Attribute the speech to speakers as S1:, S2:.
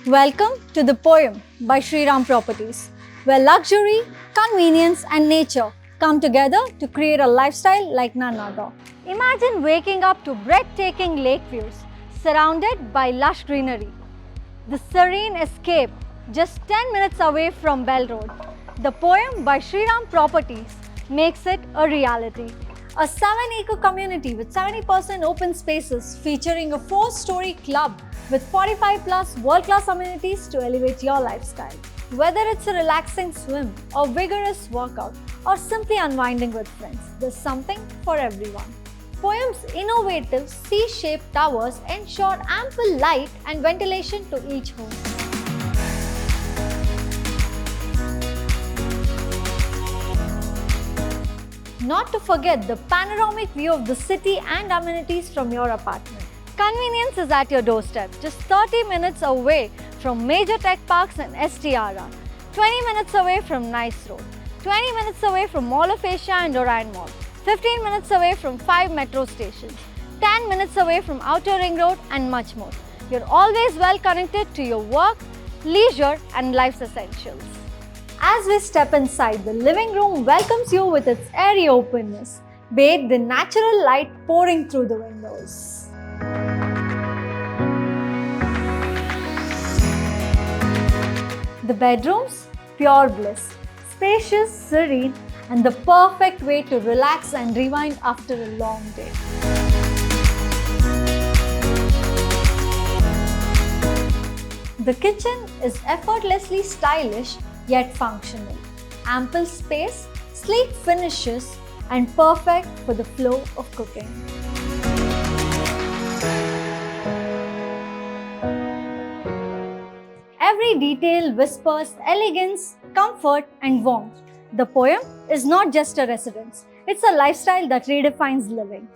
S1: Welcome to The Poem by Shriram Properties, where luxury, convenience and nature come together to create a lifestyle like none other. Imagine waking up to breathtaking lake views surrounded by lush greenery. The serene escape just 10 minutes away from BEL Road. The Poem by Shriram Properties makes it a reality. A 7-acre community with 70% open spaces featuring a 4-story club with 45 plus world-class amenities to elevate your lifestyle. Whether it's a relaxing swim, a vigorous workout, or simply unwinding with friends, there's something for everyone. Poem's innovative C-shaped towers ensure ample light and ventilation to each home. Not to forget the panoramic view of the city and amenities from your apartment. Convenience is at your doorstep, just 30 minutes away from major tech parks and STRR, 20 minutes away from Nice Road, 20 minutes away from Mall of Asia and Orion Mall, 15 minutes away from 5 metro stations, 10 minutes away from Outer Ring Road and much more. You're always well connected to your work, leisure and life's essentials. As we step inside, the living room welcomes you with its airy openness, bathed in natural light pouring through the windows. The bedrooms, pure bliss, spacious, serene, and the perfect way to relax and rewind after a long day. The kitchen is effortlessly stylish yet functional. Ample space, sleek finishes, and perfect for the flow of cooking. Every detail whispers elegance, comfort, and warmth. The Poem is not just a residence, it's a lifestyle that redefines living.